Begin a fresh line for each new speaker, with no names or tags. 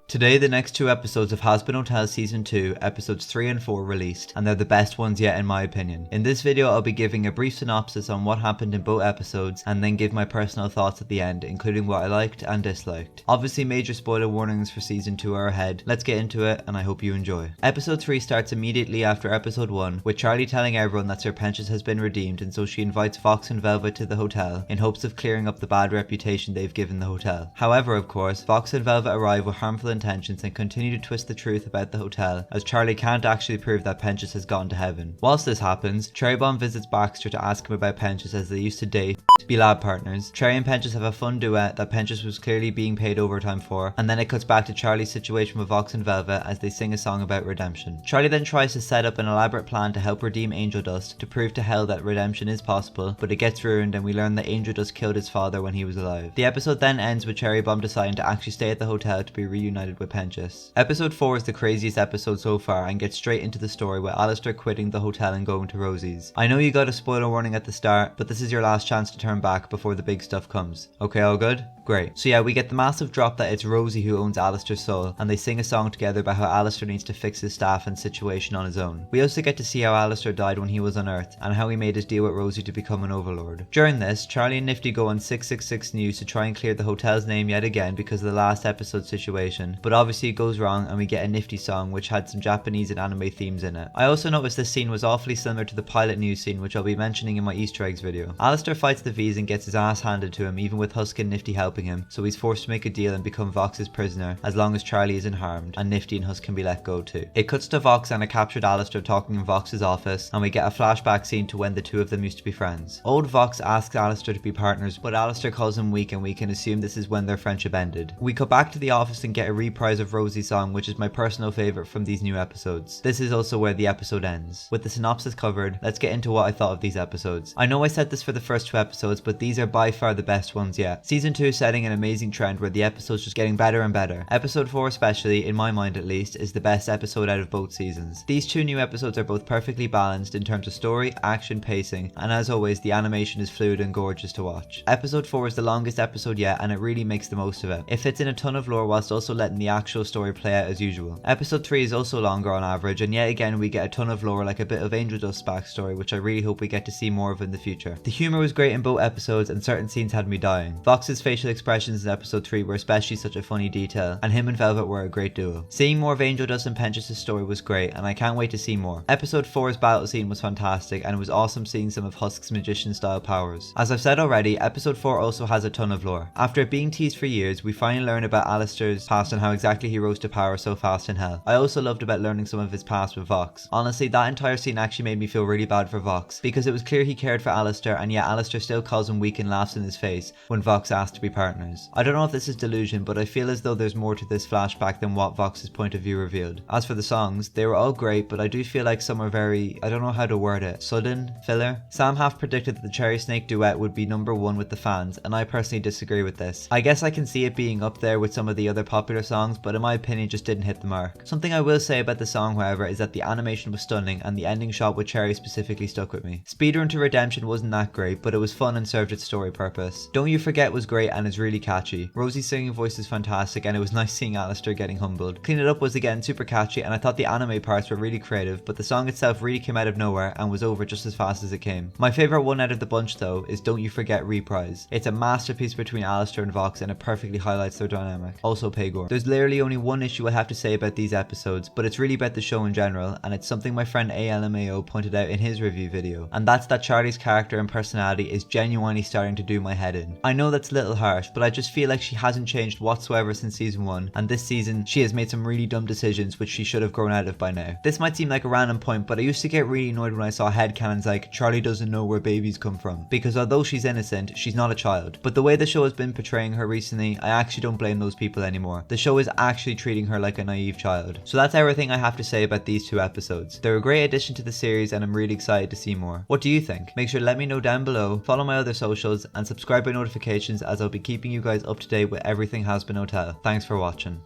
Today, the next two episodes of Hazbin Hotel Season 2, episodes 3 and 4 released, and they're the best ones yet in my opinion. In this video, I'll be giving a brief synopsis on what happened in both episodes, and then give my personal thoughts at the end, including what I liked and disliked. Obviously, major spoiler warnings for Season 2 are ahead. Let's get into it, and I hope you enjoy. Episode 3 starts immediately after Episode 1, with Charlie telling everyone that Sir Pentious has been redeemed, and so she invites Fox and Velvet to the hotel, in hopes of clearing up the bad reputation they've given the hotel. However, of course, Fox and Velvet arrive with harmful intentions and continue to twist the truth about the hotel, as Charlie can't actually prove that Pentious has gone to heaven. Whilst this happens, Cherry Bomb visits Baxter to ask him about Pentious, as they used to date, be lab partners. Cherry and Pentious have a fun duet that Pentious was clearly being paid overtime for, and then it cuts back to Charlie's situation with Vox and Velvet as they sing a song about redemption. Charlie then tries to set up an elaborate plan to help redeem Angel Dust, to prove to Hell that redemption is possible, but it gets ruined and we learn that Angel Dust killed his father when he was alive. The episode then ends with Cherry Bomb deciding to actually stay at the hotel to be reunited with Pentious. Episode 4 is the craziest episode so far and gets straight into the story with Alistair quitting the hotel and going to Rosie's. I know you got a spoiler warning at the start, but this is your last chance to turn back before the big stuff comes. Okay, all good? Great. So yeah, we get the massive drop that it's Rosie who owns Alistair's soul, and they sing a song together about how Alistair needs to fix his staff and situation on his own. We also get to see how Alistair died when he was on Earth, and how he made his deal with Rosie to become an overlord. During this, Charlie and Nifty go on 666 News to try and clear the hotel's name yet again because of the last episode situation, but obviously it goes wrong and we get a Nifty song which had some Japanese and anime themes in it. I also noticed this scene was awfully similar to the pilot news scene, which I'll be mentioning in my Easter eggs video. Alistair fights the V's and gets his ass handed to him, even with Husk and Nifty helping him, so he's forced to make a deal and become Vox's prisoner as long as Charlie isn't harmed, and Nifty and Husk can be let go too. It cuts to Vox and a captured Alistair talking in Vox's office, and we get a flashback scene to when the two of them used to be friends. Old Vox asks Alistair to be partners, but Alistair calls him weak, and we can assume this is when their friendship ended. We cut back to the office and get a reprise of Rosie's song, which is my personal favourite from these new episodes. This is also where the episode ends. With the synopsis covered, let's get into what I thought of these episodes. I know I said this for the first two episodes, but these are by far the best ones yet. Season 2 is setting an amazing trend where the episodes just getting better and better. Episode 4 especially, in my mind at least, is the best episode out of both seasons. These two new episodes are both perfectly balanced in terms of story, action, pacing, and as always the animation is fluid and gorgeous to watch. Episode 4 is the longest episode yet, and it really makes the most of it. It fits in a ton of lore whilst also letting the actual story play out as usual. Episode 3 is also longer on average, and yet again we get a ton of lore, like a bit of Angel Dust's backstory, which I really hope we get to see more of in the future. The humour was great in both episodes, and certain scenes had me dying. Vox's facial expressions in episode 3 were especially such a funny detail, and him and Velvet were a great duo. Seeing more of Angel Dust and Pentious' story was great, and I can't wait to see more. Episode 4's battle scene was fantastic, and it was awesome seeing some of Husk's magician style powers. As I've said already, episode 4 also has a ton of lore. After it being teased for years, we finally learn about Alistair's past and how exactly he rose to power so fast in Hell. I also loved about learning some of his past with Vox. Honestly, that entire scene actually made me feel really bad for Vox, because it was clear he cared for Alistair, and yet Alistair still calls him weak and laughs in his face when Vox asked to be partners. I don't know if this is delusion, but I feel as though there's more to this flashback than what Vox's point of view revealed. As for the songs, they were all great, but I do feel like some are very, I don't know how to word it, sudden, filler. Sam half predicted that the Cherry Snake duet would be #1 with the fans, and I personally disagree with this. I guess I can see it being up there with some of the other popular songs, but in my opinion just didn't hit the mark. Something I will say about the song, however, is that the animation was stunning, and the ending shot with Cherry specifically stuck with me. Speedrun to Redemption wasn't that great, but it was fun and served its story purpose. Don't You Forget was great and is really catchy. Rosie's singing voice is fantastic, and it was nice seeing Alistair getting humbled. Clean It Up was again super catchy, and I thought the anime parts were really creative, but the song itself really came out of nowhere and was over just as fast as it came. My favourite one out of the bunch though is Don't You Forget Reprise. It's a masterpiece between Alistair and Vox, and it perfectly highlights their dynamic. Also Pagor. There's literally only one issue I have to say about these episodes, but it's really about the show in general, and it's something my friend ALMAO pointed out in his review video, and that's that Charlie's character and personality is genuinely starting to do my head in. I know that's a little harsh, but I just feel like she hasn't changed whatsoever since season 1, and this season she has made some really dumb decisions which she should have grown out of by now. This might seem like a random point, but I used to get really annoyed when I saw headcanons like Charlie doesn't know where babies come from, because although she's innocent, she's not a child. But the way the show has been portraying her recently, I actually don't blame those people anymore. The show is actually treating her like a naive child. So that's everything I have to say about these two episodes. They're a great addition to the series, and I'm really excited to see more. What do you think? Make sure to let me know down below, follow my other socials, and subscribe by notifications, as I'll be keeping you guys up to date with everything Hazbin Hotel. Thanks for watching.